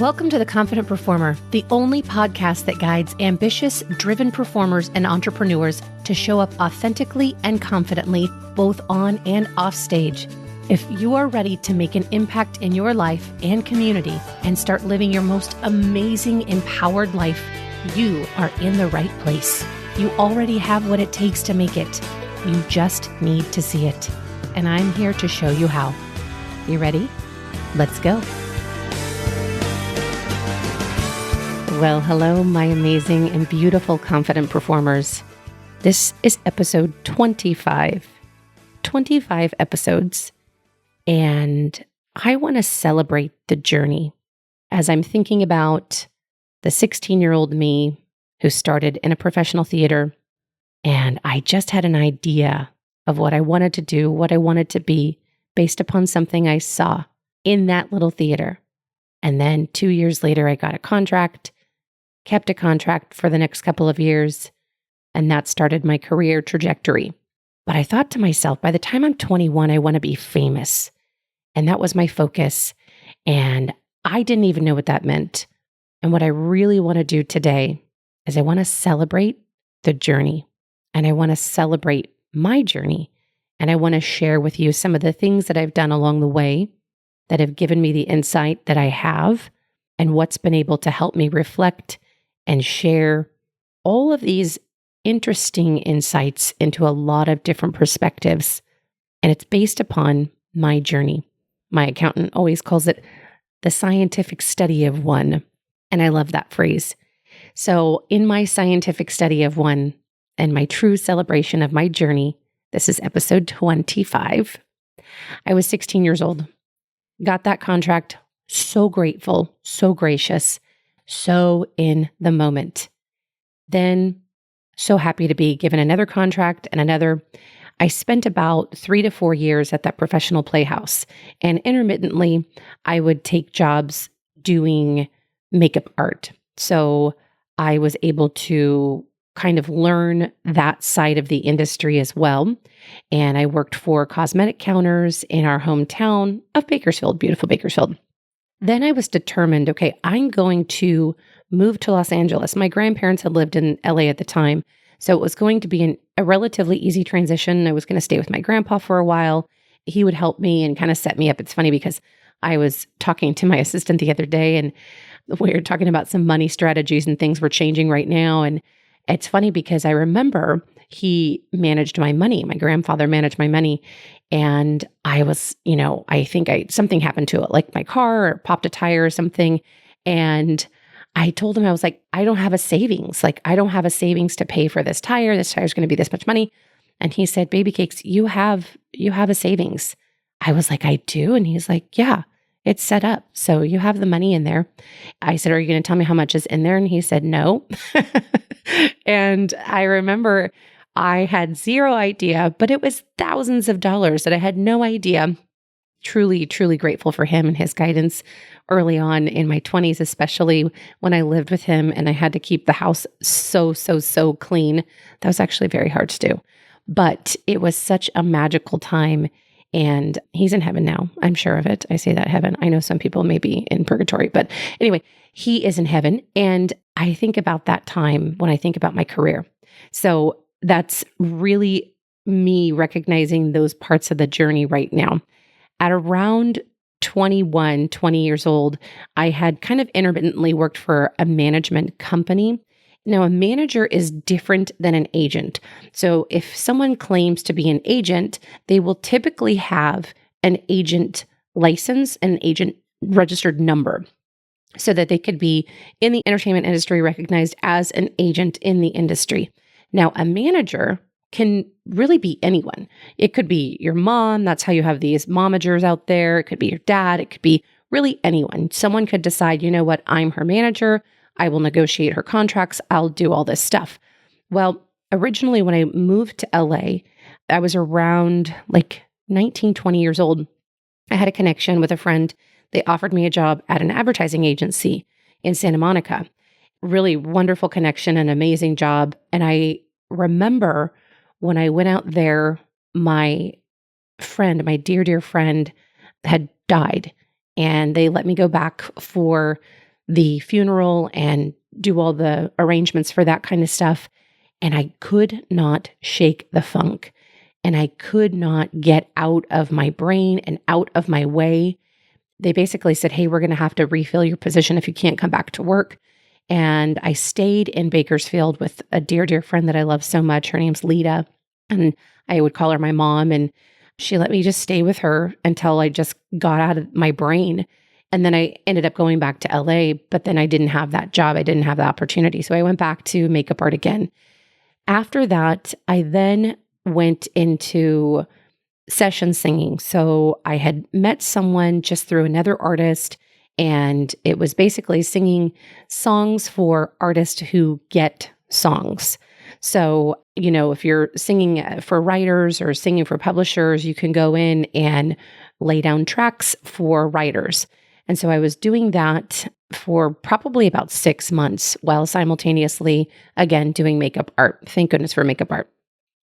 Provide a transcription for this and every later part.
Welcome to The Confident Performer, the only podcast that guides ambitious, driven performers and entrepreneurs to show up authentically and confidently, both on and off stage. If you are ready to make an impact in your life and community and start living your most amazing, empowered life, you are in the right place. You already have what it takes to make it. You just need to see it. And I'm here to show you how. You ready? Let's go. Well, hello, my amazing and beautiful confident performers. This is episode 25. 25 episodes. And I want to celebrate the journey as I'm thinking about the 16-year-old me who started in a professional theater. And I just had an idea of what I wanted to do, what I wanted to be based upon something I saw in that little theater. And then 2 years later, I got a contract. Kept a contract for the next couple of years, and that started my career trajectory. But I thought to myself, by the time I'm 21, I want to be famous. And that was my focus. And I didn't even know what that meant. And what I really want to do today is I want to celebrate the journey. And I want to celebrate my journey. And I want to share with you some of the things that I've done along the way that have given me the insight that I have and what's been able to help me reflect and share all of these interesting insights into a lot of different perspectives. And it's based upon my journey. My accountant always calls it the scientific study of one. And I love that phrase. So in my scientific study of one and my true celebration of my journey, this is episode 25. I was 16 years old. Got that contract. So grateful, so gracious. So in the moment. Then so happy to be given another contract and another. I spent about 3 to 4 years at that professional playhouse. And intermittently, I would take jobs doing makeup art. So I was able to kind of learn that side of the industry as well. And I worked for cosmetic counters in our hometown of Bakersfield, beautiful Bakersfield. Then I was determined, okay, I'm going to move to Los Angeles. My grandparents had lived in LA at the time, so it was going to be a relatively easy transition. I was going to stay with my grandpa for a while. He would help me and kind of set me up. It's funny because I was talking to my assistant the other day and we were talking about some money strategies and things were changing right now. And it's funny because I remember he managed my money. My grandfather managed my money. And I was, I think something happened to it, like my car or popped a tire or something. And I told him, I was like, I don't have a savings. Like, I don't have a savings to pay for this tire. This tire is going to be this much money. And he said, Baby Cakes, you have a savings. I was like, I do. And he's like, yeah, it's set up. So you have the money in there. I said, are you going to tell me how much is in there? And he said, no. And I remember I had zero idea, but it was thousands of dollars that I had no idea. Truly, truly grateful for him and his guidance early on in my 20s, especially when I lived with him and I had to keep the house so clean. That was actually very hard to do. But it was such a magical time. And he's in heaven now. I'm sure of it. I say that heaven. I know some people may be in purgatory, but anyway, he is in heaven. And I think about that time when I think about my career. So that's really me recognizing those parts of the journey right now. At around 20 years old, I had kind of intermittently worked for a management company. Now, a manager is different than an agent. So if someone claims to be an agent, they will typically have an agent license, an agent registered number, so that they could be in the entertainment industry recognized as an agent in the industry. Now, a manager can really be anyone. It could be your mom. That's how you have these momagers out there. It could be your dad. It could be really anyone. Someone could decide, you know what, I'm her manager. I will negotiate her contracts. I'll do all this stuff. Well, originally when I moved to LA, I was around like 19, 20 years old. I had a connection with a friend. They offered me a job at an advertising agency in Santa Monica. Really wonderful connection, an amazing job. And I remember when I went out there, my friend, my dear, dear friend had died. And they let me go back for the funeral and do all the arrangements for that kind of stuff. And I could not shake the funk. And I could not get out of my brain and out of my way. They basically said, hey, we're going to have to refill your position if you can't come back to work. And I stayed in Bakersfield with a dear, dear friend that I love so much. Her name's Lita. And I would call her my mom. And she let me just stay with her until I just got out of my brain. And then I ended up going back to LA, but then I didn't have that job. I didn't have the opportunity. So I went back to makeup art again. After that, I then went into session singing. So I had met someone just through another artist, and it was basically singing songs for artists who get songs. So, if you're singing for writers or singing for publishers, you can go in and lay down tracks for writers. And so I was doing that for probably about 6 months while simultaneously, again, doing makeup art. Thank goodness for makeup art.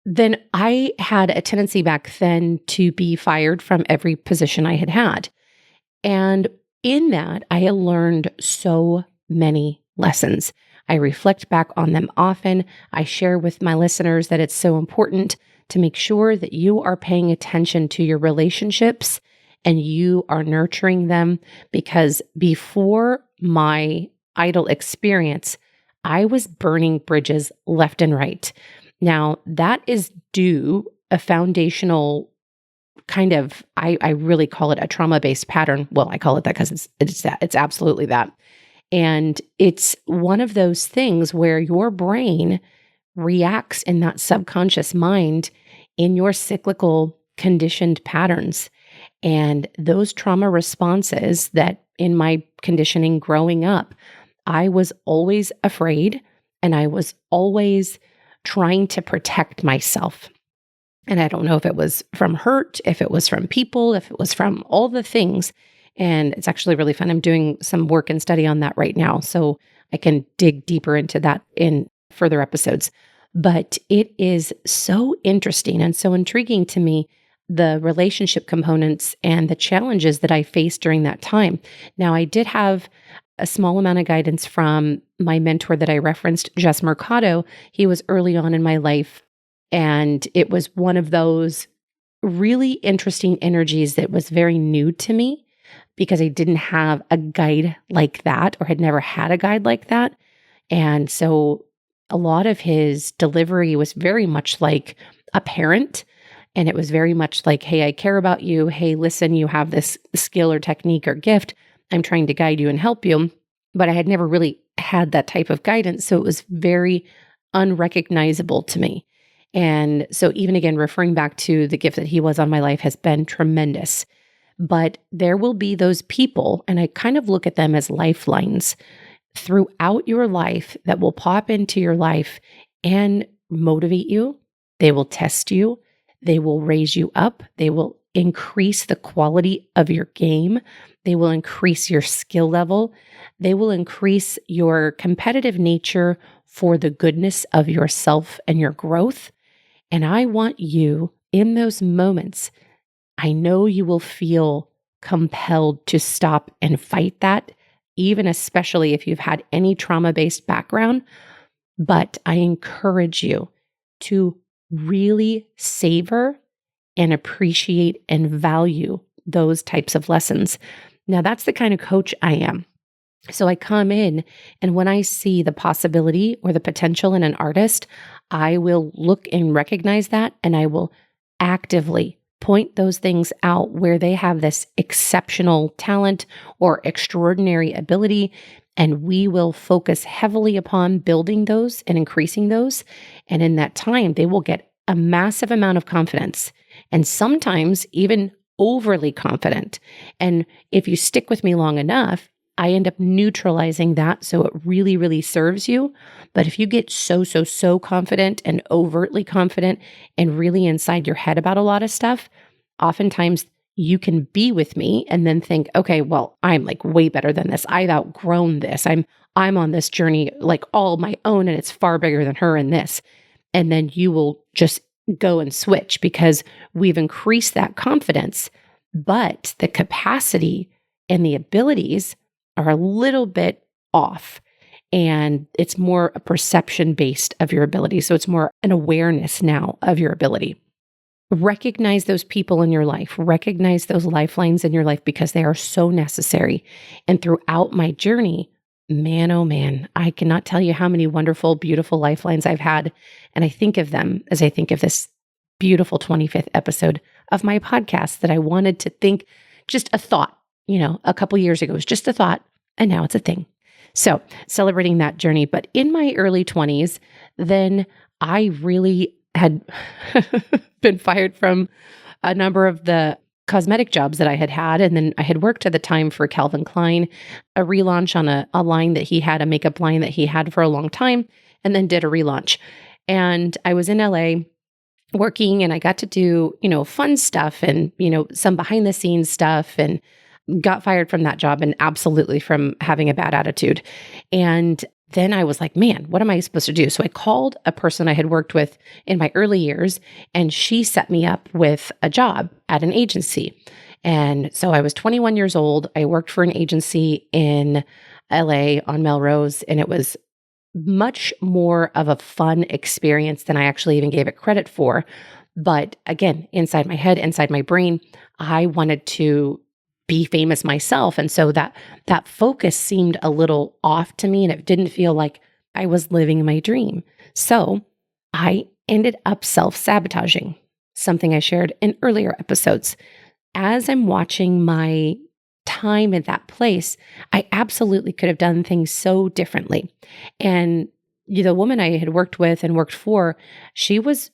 Then I had a tendency back then to be fired from every position I had had. And in that, I had learned so many lessons. I reflect back on them often. I share with my listeners that it's so important to make sure that you are paying attention to your relationships and you are nurturing them, because before my idol experience, I was burning bridges left and right. Now, that is due a foundational kind of, I really call it a trauma-based pattern. Well, I call it that because it's absolutely that. And it's one of those things where your brain reacts in that subconscious mind in your cyclical conditioned patterns. And those trauma responses that in my conditioning growing up, I was always afraid and I was always trying to protect myself. And I don't know if it was from hurt, if it was from people, if it was from all the things. And it's actually really fun. I'm doing some work and study on that right now, so I can dig deeper into that in further episodes. But it is so interesting and so intriguing to me, the relationship components and the challenges that I faced during that time. Now, I did have a small amount of guidance from my mentor that I referenced, Jess Mercado. He was early on in my life, and it was one of those really interesting energies that was very new to me because I didn't have a guide like that or had never had a guide like that. And so a lot of his delivery was very much like a parent. And it was very much like, hey, I care about you. Hey, listen, you have this skill or technique or gift. I'm trying to guide you and help you. But I had never really had that type of guidance. So it was very unrecognizable to me. And so even again, referring back to the gift that he was on my life has been tremendous. But there will be those people, and I kind of look at them as lifelines throughout your life that will pop into your life and motivate you. They will test you. They will raise you up. They will increase the quality of your game. They will increase your skill level. They will increase your competitive nature for the goodness of yourself and your growth. And I want you in those moments, I know you will feel compelled to stop and fight that, even especially if you've had any trauma-based background. But I encourage you to really savor and appreciate and value those types of lessons. Now, that's the kind of coach I am. So I come in, and when I see the possibility or the potential in an artist, I will look and recognize that, and I will actively point those things out where they have this exceptional talent or extraordinary ability, and we will focus heavily upon building those and increasing those. And in that time, they will get a massive amount of confidence, and sometimes even overly confident. And if you stick with me long enough, I end up neutralizing that so it really, really serves you. But if you get so confident and overtly confident and really inside your head about a lot of stuff, oftentimes you can be with me and then think, okay, well, I'm like way better than this. I've outgrown this. I'm on this journey like all my own, and it's far bigger than her in this. And then you will just go and switch because we've increased that confidence, but the capacity and the abilities are a little bit off. And it's more a perception based of your ability. So it's more an awareness now of your ability. Recognize those people in your life, recognize those lifelines in your life because they are so necessary. And throughout my journey, man, oh man, I cannot tell you how many wonderful, beautiful lifelines I've had. And I think of them as I think of this beautiful 25th episode of my podcast that I wanted to think just a thought, a couple years ago. It was just a thought, and now it's a thing. So celebrating that journey. But in my early 20s, then I really had been fired from a number of the cosmetic jobs that I had had. And then I had worked at the time for Calvin Klein, a relaunch on a line that he had, a makeup line that he had for a long time, and then did a relaunch. And I was in LA working, and I got to do, fun stuff and, some behind the scenes stuff, and got fired from that job and absolutely from having a bad attitude. And then I was like, man, what am I supposed to do? So I called a person I had worked with in my early years, and she set me up with a job at an agency. And so I was 21 years old. I worked for an agency in LA on Melrose, and it was much more of a fun experience than I actually even gave it credit for. But again, inside my head, inside my brain, I wanted to be famous myself. And so that focus seemed a little off to me, and it didn't feel like I was living my dream. So I ended up self-sabotaging, something I shared in earlier episodes. As I'm watching my time at that place, I absolutely could have done things so differently. And the woman I had worked with and worked for, she was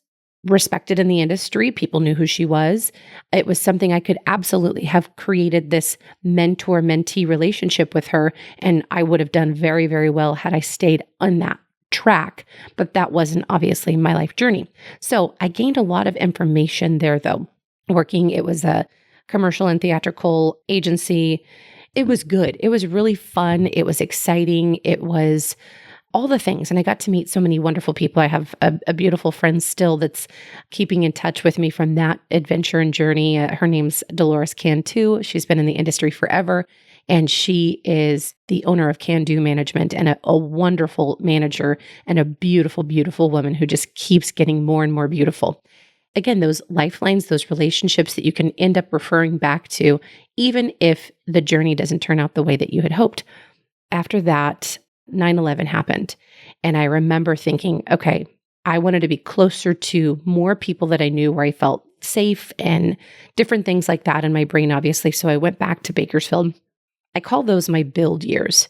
respected in the industry. People knew who she was. It was something I could absolutely have created this mentor-mentee relationship with her, and I would have done very, very well had I stayed on that track. But that wasn't obviously my life journey. So I gained a lot of information there, though. It was a commercial and theatrical agency. It was good. It was really fun. It was exciting. It was all the things. And I got to meet so many wonderful people. I have a beautiful friend still that's keeping in touch with me from that adventure and journey. Her name's Dolores Cantu. She's been in the industry forever. And she is the owner of Can Do Management, and a wonderful manager, and a beautiful, beautiful woman who just keeps getting more and more beautiful. Again, those lifelines, those relationships that you can end up referring back to, even if the journey doesn't turn out the way that you had hoped. After that, 9/11 happened. And I remember thinking, okay, I wanted to be closer to more people that I knew where I felt safe and different things like that in my brain, obviously. So I went back to Bakersfield. I call those my build years.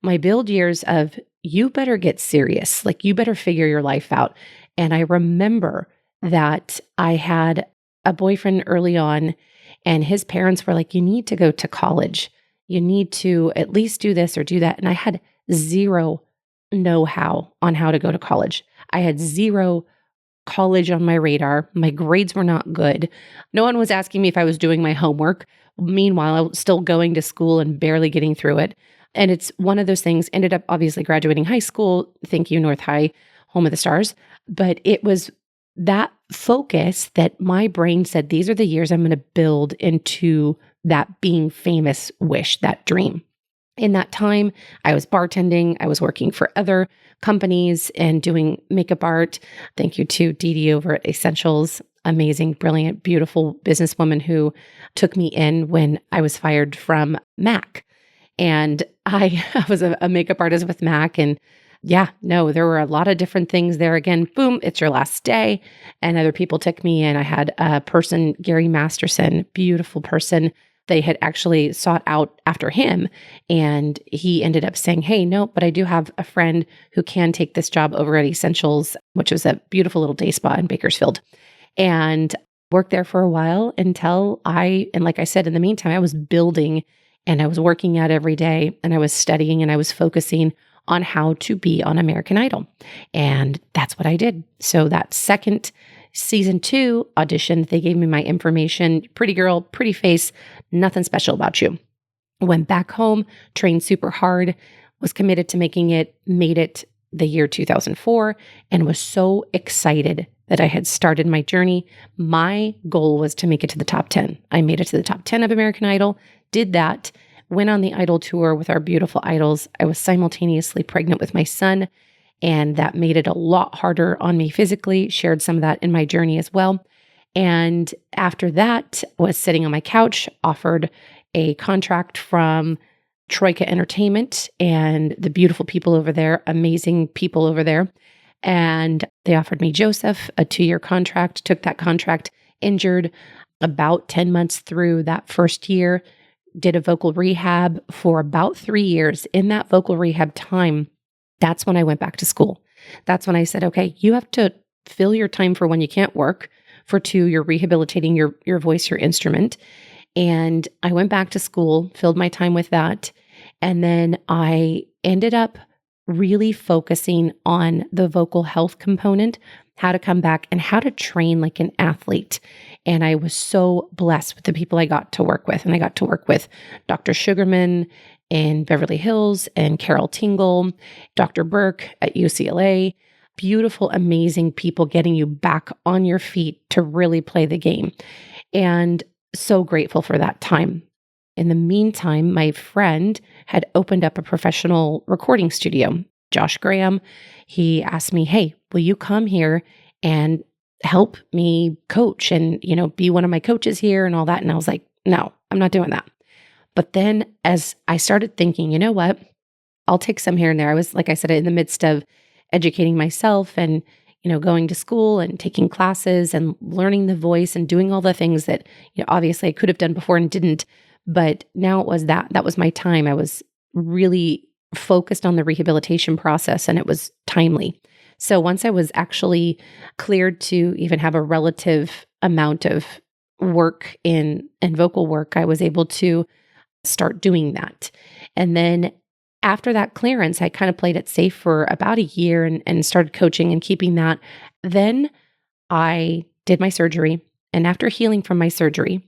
My build years of you better get serious. Like you better figure your life out. And I remember that I had a boyfriend early on, and his parents were like, you need to go to college. You need to at least do this or do that. And I had zero know-how on how to go to college. I had zero college on my radar. My grades were not good. No one was asking me if I was doing my homework. Meanwhile, I was still going to school and barely getting through it. And it's one of those things, ended up obviously graduating high school. Thank you, North High, home of the stars. But it was that focus that my brain said, these are the years I'm going to build into that being famous wish, that dream. In that time, I was bartending. I was working for other companies and doing makeup art. Thank you to Dee Dee over at Essentials. Amazing, brilliant, beautiful businesswoman who took me in when I was fired from MAC. And I was a makeup artist with MAC. And there were a lot of different things there. Again, boom, it's your last day. And other people took me in. I had a person, Gary Masterson, beautiful person. They had actually sought out after him, and he ended up saying, hey, no, but I do have a friend who can take this job over at Essentials, which was a beautiful little day spa in Bakersfield, and worked there for a while until and like I said, in the meantime, I was building and I was working out every day, and I was studying and I was focusing on how to be on American Idol. And that's what I did. So that second season 2 audition, they gave me my information. Pretty girl, pretty face, nothing special about you. Went back home, trained super hard, was committed to making it, made it the year 2004, and was so excited that I had started my journey. My goal was to make it to the top 10. I made it to the top 10 of American Idol, did that, went on the Idol tour with our beautiful idols. I was simultaneously pregnant with my son, and that made it a lot harder on me physically. Shared some of that in my journey as well. And after that, was sitting on my couch, offered a contract from Troika Entertainment and the beautiful people over there, amazing people over there. And they offered me Joseph, a 2-year contract, took that contract, injured about 10 months through that first year, did a vocal rehab for about 3 years. In that vocal rehab time, that's when I went back to school. That's when I said, okay, you have to fill your time for when you can't work. For 2, you're rehabilitating your voice, your instrument. And I went back to school, filled my time with that. And then I ended up really focusing on the vocal health component, how to come back and how to train like an athlete. And I was so blessed with the people I got to work with. And I got to work with Dr. Sugarman in Beverly Hills and Carol Tingle, Dr. Burke at UCLA. Beautiful, amazing people getting you back on your feet to really play the game. And so grateful for that time. In the meantime, my friend had opened up a professional recording studio, Josh Graham. He asked me, hey, will you come here and help me coach and, be one of my coaches here and all that? And I was like, no, I'm not doing that. But then as I started thinking, you know what, I'll take some here and there. I was, like I said, in the midst of educating myself and, going to school and taking classes and learning the voice and doing all the things that, obviously I could have done before and didn't. But now it was that was my time. I was really focused on the rehabilitation process and it was timely. So once I was actually cleared to even have a relative amount of work in vocal work, I was able to start doing that. And then after that clearance, I kind of played it safe for about a year and started coaching and keeping that. Then I did my surgery. And after healing from my surgery,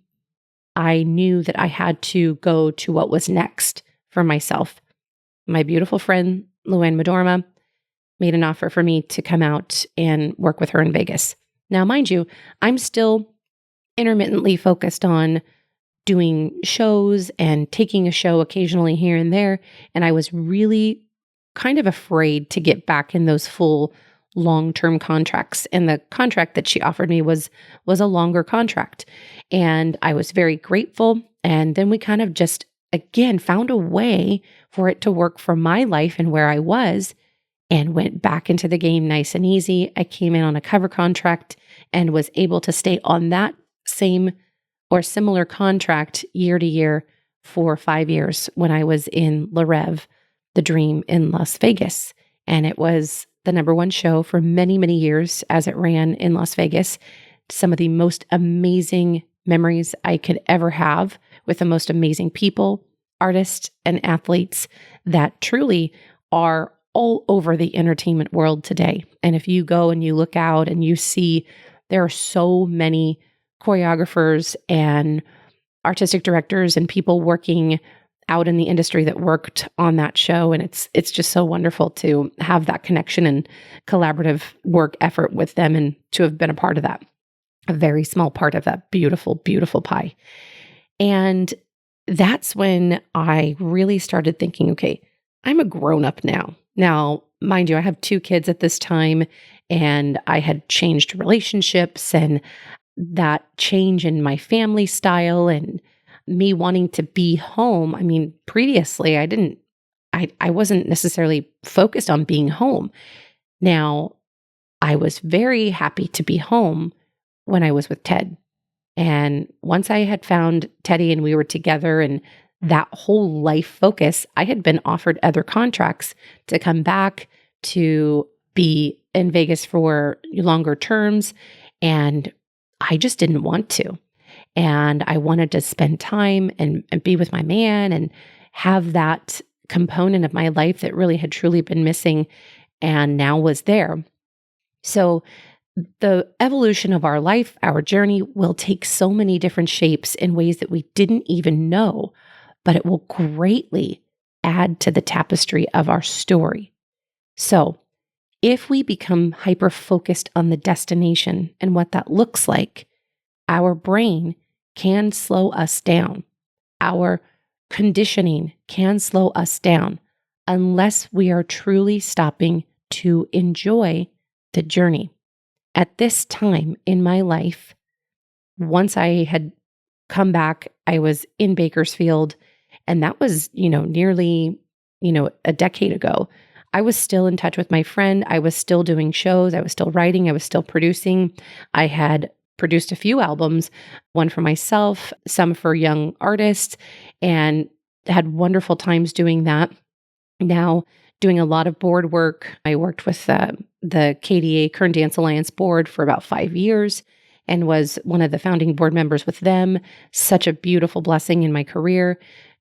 I knew that I had to go to what was next for myself. My beautiful friend, Luann Madorma, made an offer for me to come out and work with her in Vegas. Now, mind you, I'm still intermittently focused on doing shows and taking a show occasionally here and there. And I was really kind of afraid to get back in those full long-term contracts. And the contract that she offered me was a longer contract. And I was very grateful. And then we kind of just, again, found a way for it to work for my life and where I was and went back into the game nice and easy. I came in on a cover contract and was able to stay on that same or similar contract year to year for 5 years when I was in Le Rêve, the Dream in Las Vegas. And it was the number one show for many, many years as it ran in Las Vegas. Some of the most amazing memories I could ever have with the most amazing people, artists, and athletes that truly are all over the entertainment world today. And if you go and you look out and you see there are so many choreographers and artistic directors and people working out in the industry that worked on that show. And it's just so wonderful to have that connection and collaborative work effort with them and to have been a part of that, a very small part of that beautiful, beautiful pie. And that's when I really started thinking, okay, I'm a grown-up now. Now, mind you, I have 2 kids at this time and I had changed relationships and that change in my family style and me wanting to be home. I mean, previously I wasn't necessarily focused on being home. Now, I was very happy to be home when I was with Ted. And once I had found Teddy and we were together and that whole life focus, I had been offered other contracts to come back to be in Vegas for longer terms. And I just didn't want to. And I wanted to spend time and be with my man and have that component of my life that really had truly been missing and now was there. So the evolution of our life, our journey will take so many different shapes in ways that we didn't even know, but it will greatly add to the tapestry of our story. So if we become hyper-focused on the destination and what that looks like, our brain can slow us down. Our conditioning can slow us down unless we are truly stopping to enjoy the journey. At this time in my life, once I had come back, I was in Bakersfield, and that was, nearly, a decade ago. I was still in touch with my friend. I was still doing shows. I was still writing. I was still producing. I had produced a few albums, one for myself, some for young artists, and had wonderful times doing that. Now, doing a lot of board work. I worked with the KDA, Current Dance Alliance board, for about 5 years and was one of the founding board members with them. Such a beautiful blessing in my career.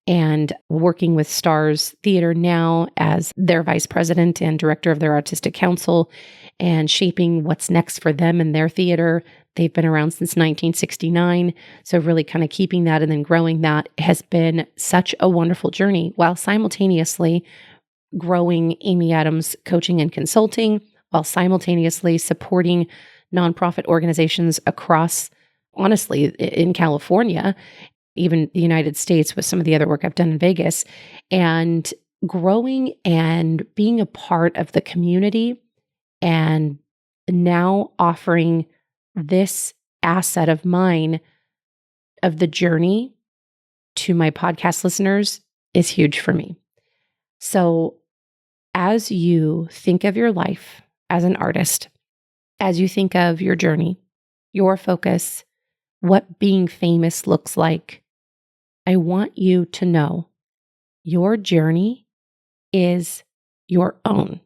And working with Stars Theater now as their vice president and director of their artistic council, and shaping what's next for them and their theater. They've been around since 1969. So really kind of keeping that and then growing that has been such a wonderful journey, while simultaneously growing Amy Adams Coaching and Consulting, while simultaneously supporting nonprofit organizations across, honestly, in California, even the United States, with some of the other work I've done in Vegas, and growing and being a part of the community, and now offering this asset of mine, of the journey, to my podcast listeners is huge for me. So as you think of your life as an artist, as you think of your journey, your focus, what being famous looks like, I want you to know your journey is your own.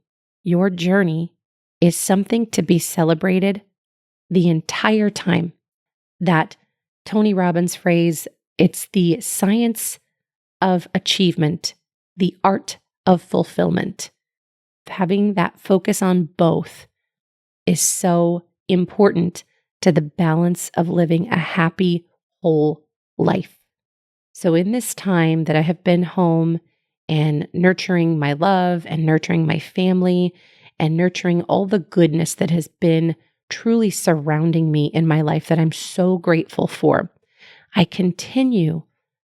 Your journey is something to be celebrated the entire time. That Tony Robbins phrase, it's the science of achievement, the art of fulfillment. Having that focus on both is so important to the balance of living a happy, whole life. So in this time that I have been home and nurturing my love and nurturing my family and nurturing all the goodness that has been truly surrounding me in my life that I'm so grateful for, I continue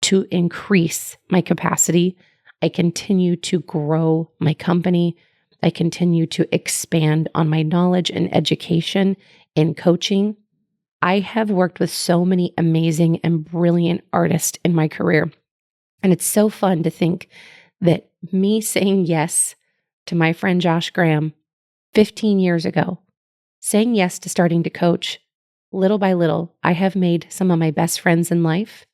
to increase my capacity. I continue to grow my company. I continue to expand on my knowledge and education in coaching. I have worked with so many amazing and brilliant artists in my career. And it's so fun to think that me saying yes to my friend Josh Graham 15 years ago, saying yes to starting to coach, little by little, I have made some of my best friends in life.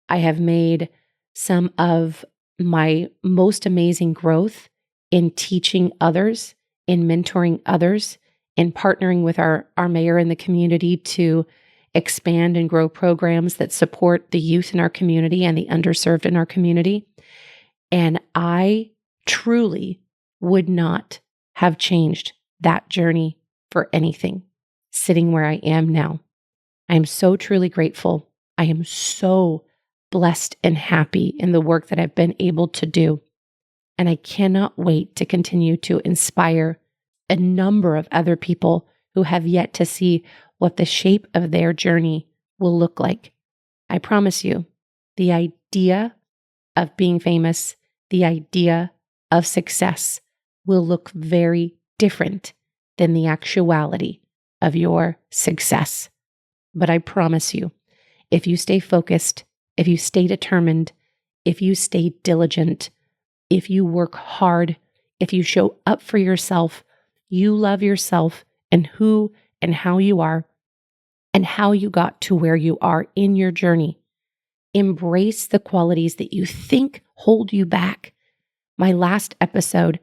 I have made some of my most amazing growth in teaching others, in mentoring others, in partnering with our mayor in the community to expand and grow programs that support the youth in our community and the underserved in our community. And I truly would not have changed that journey for anything, sitting where I am now. I am so truly grateful. I am so blessed and happy in the work that I've been able to do. And I cannot wait to continue to inspire a number of other people who have yet to see what the shape of their journey will look like. I promise you, the idea of being famous, the idea of success will look very different than the actuality of your success. But I promise you, if you stay focused, if you stay determined, if you stay diligent, if you work hard, if you show up for yourself, you love yourself and who and how you are and how you got to where you are in your journey. Embrace the qualities that you think hold you back. My last episode,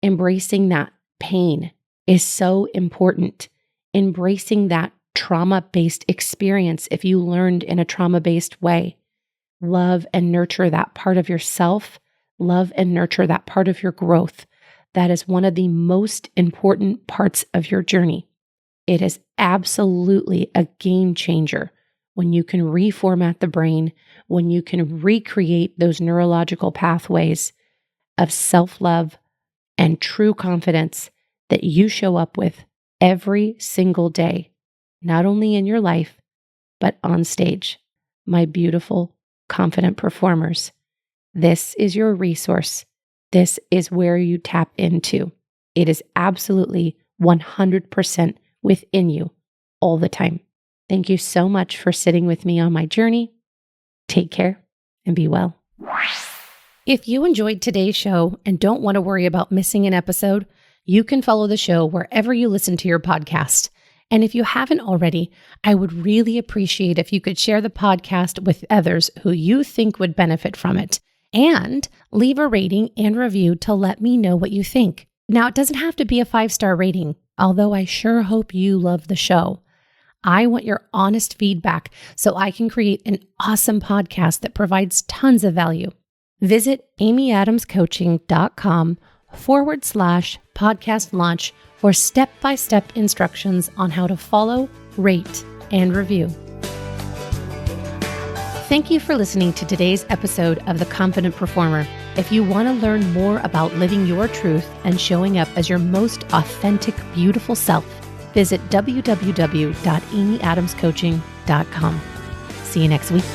embracing that pain, is so important. Embracing that trauma-based experience, if you learned in a trauma-based way. Love and nurture that part of yourself. Love and nurture that part of your growth. That is one of the most important parts of your journey. It is absolutely a game changer when you can reformat the brain, when you can recreate those neurological pathways of self-love and true confidence that you show up with every single day, not only in your life, but on stage. My beautiful, confident performers, This is your resource. This is where you tap into. It is absolutely 100% within you all the time. Thank you so much for sitting with me on my journey. Take care and be well. If you enjoyed today's show and don't want to worry about missing an episode, you can follow the show wherever you listen to your podcast. And if you haven't already, I would really appreciate if you could share the podcast with others who you think would benefit from it. And leave a rating and review to let me know what you think. Now, it doesn't have to be a 5-star rating, although I sure hope you love the show. I want your honest feedback so I can create an awesome podcast that provides tons of value. Visit amyadamscoaching.com/podcast launch for step-by-step instructions on how to follow, rate, and review. Thank you for listening to today's episode of The Confident Performer. If you want to learn more about living your truth and showing up as your most authentic, beautiful self, visit www.amyadamscoaching.com. See you next week.